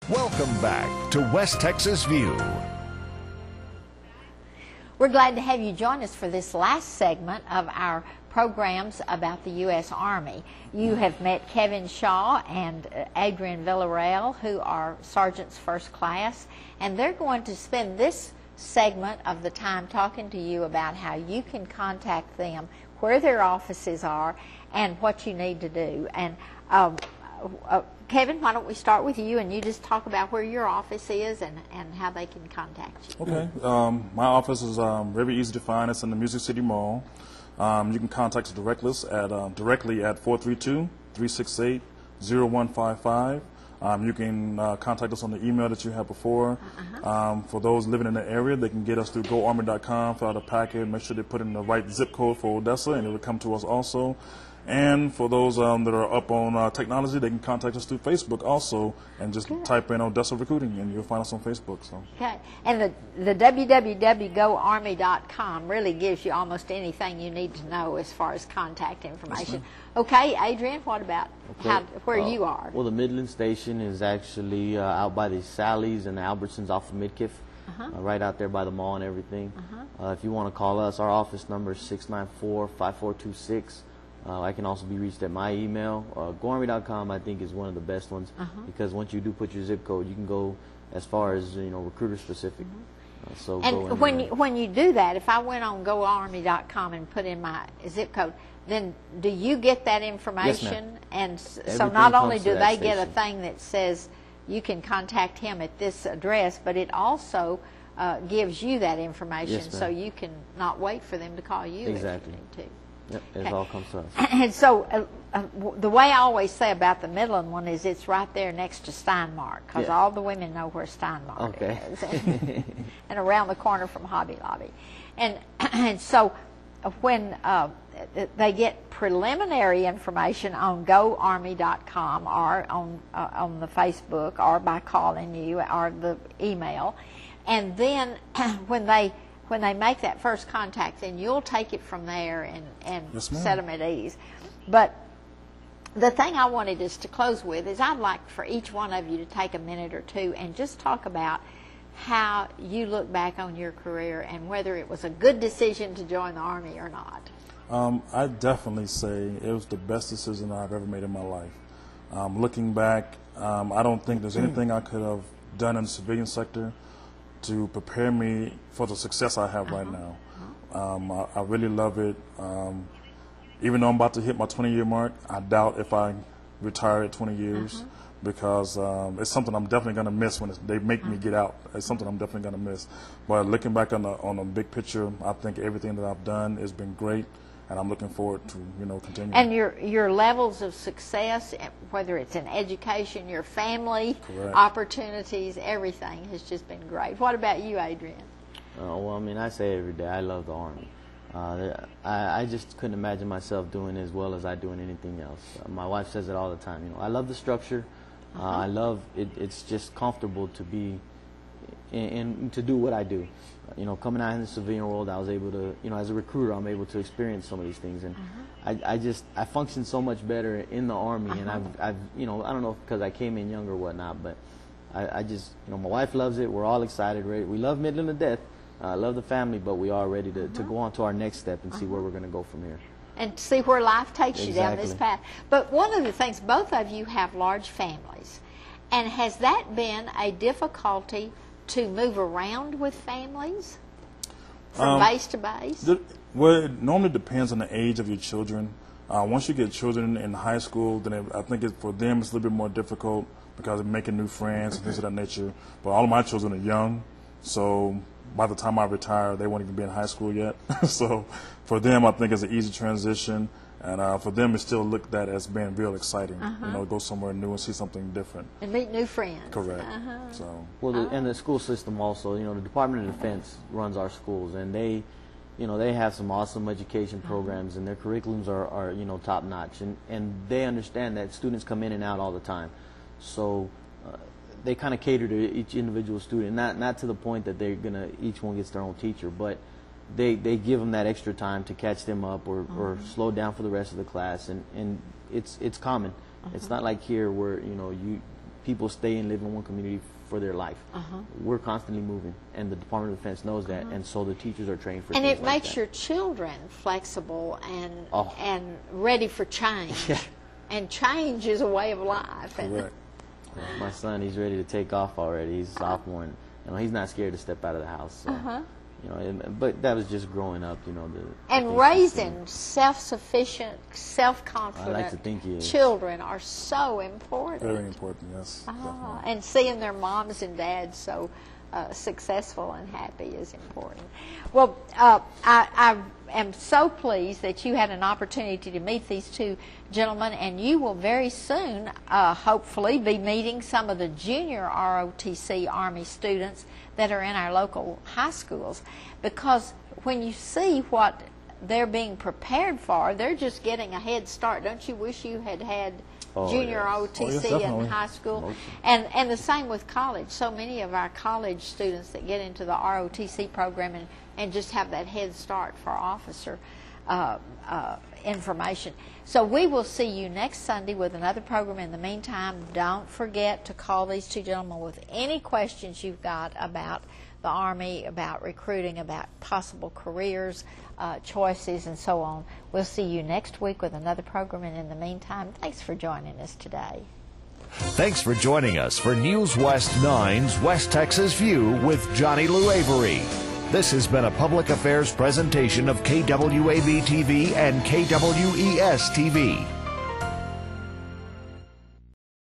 Welcome back to West Texas View. We're glad to have you join us for this last segment of our programs about the U.S. Army. You have met Kevin Shaw and Adrian Villarreal, who are Sergeants First Class, and they're going to spend this segment of the time talking to you about how you can contact them, where their offices are, and what you need to do. And Kevin, why don't we start with you, and you just talk about where your office is and how they can contact you. Okay. My office is very easy to find. It's in the Music City Mall. You can contact us directly at 432-368-0155. You can contact us on the email that you had before. For those living in the area, they can get us through GoArmy.com, fill out a packet, make sure they put in the right zip code for Odessa, and it will come to us also. And for those that are up on technology, they can contact us through Facebook also, and just type in Odessa Recruiting, and you'll find us on Facebook. So. Okay, and the www.goarmy.com really gives you almost anything you need to know as far as contact information. Okay, Adrian, what about where you are? Well, the Midland Station is actually out by the Sally's and the Albertsons off of Midkiff, right out there by the mall and everything. If you want to call us, our office number is 694-5426. I can also be reached at my email. GoArmy.com, I think, is one of the best ones because once you do put your zip code, you can go as far as recruiter specific. And when you do that, if I went on GoArmy.com and put in my zip code, then do you get that information? Yes, and Everything so not only comes to do that they get a station. thing that says you can contact him at this address, but it also gives you that information, Yes, ma'am. so you can not wait for them to call you Exactly. if you need to. Yep, it all comes to us. And so the way I always say about the Midland one is it's right there next to Steinmark, because all the women know where Steinmark is, and around the corner from Hobby Lobby. And so when they get preliminary information on GoArmy.com or on the Facebook or by calling you or the email, and then when they make that first contact, then you'll take it from there and set them at ease. But the thing I wanted us to close with is I'd like for each one of you to take a minute or two and just talk about how you look back on your career and whether it was a good decision to join the Army or not. I definitely say it was the best decision I've ever made in my life. Looking back, I don't think there's anything I could have done in the civilian sector to prepare me for the success I have right now. I really love it. Even though I'm about to hit my 20-year mark, I doubt if I retire at 20 years because it's something I'm definitely going to miss when they make me get out. It's something I'm definitely going to miss. But looking back on the big picture, I think everything that I've done has been great, and I'm looking forward to continuing. And your levels of success, whether it's in education, your family, opportunities, everything has just been great. What about you, Adrian? Well, I mean, I say every day I love the Army. I just couldn't imagine myself doing as well as I do in anything else. My wife says it all the time. I love the structure. I love it. It's just comfortable to be and to do what I do. Coming out in the civilian world, I was able to, as a recruiter, I'm able to experience some of these things, and I function so much better in the Army, and I've I don't know if because I came in younger or whatnot, but I just, my wife loves it. We're all excited, ready. We love Midland to death. I love the family, but we are ready to go on to our next step and see where we're going to go from here. And see where life takes you down this path. But one of the things, both of you have large families, and has that been a difficulty to move around with families from base to base? Well, it normally depends on the age of your children. Once you get children in high school, then I think for them it's a little bit more difficult because of making new friends and things of that nature. But all of my children are young, so by the time I retire, they won't even be in high school yet. So for them, I think it's an easy transition. And for them, it's still looked at as being real exciting. Go somewhere new and see something different. And meet new friends. Correct. So. Well, and the school system also, the Department of Defense runs our schools, and they have some awesome education programs, and their curriculums are top notch, and they understand that students come in and out all the time. So they kind of cater to each individual student, not to the point that each one gets their own teacher, but they give them that extra time to catch them up or slow down for the rest of the class, and it's common. It's not like here where people stay and live in one community for their life. We're constantly moving, and the Department of Defense knows that, and so the teachers are trained for and things it like makes that. your children flexible and ready for change. Yeah. And change is a way of life. Correct. My son, he's ready to take off already. He's a sophomore, and you know, he's not scared to step out of the house. So, you know, but that was just growing up, you know. And raising self-sufficient, self-confident I like to think he is. children are so important. Very important, yes. Definitely. And seeing their moms and dads so successful and happy is important. Well, I am so pleased that you had an opportunity to meet these two gentlemen, and you will very soon, hopefully, be meeting some of the junior ROTC Army students that are in our local high schools, because when you see what they're being prepared for, they're just getting a head start. Don't you wish you had junior ROTC in high school? And the same with college. So many of our college students that get into the ROTC program and just have that head start for officer information. So we will see you next Sunday with another program. In the meantime, don't forget to call these two gentlemen with any questions you've got about the Army, about recruiting, about possible careers, choices, and so on. We'll see you next week with another program, and in the meantime, thanks for joining us today. Thanks for joining us for News West 9's West Texas View with Johnny Lou Avery. This has been a public affairs presentation of KWAB-TV and KWES-TV.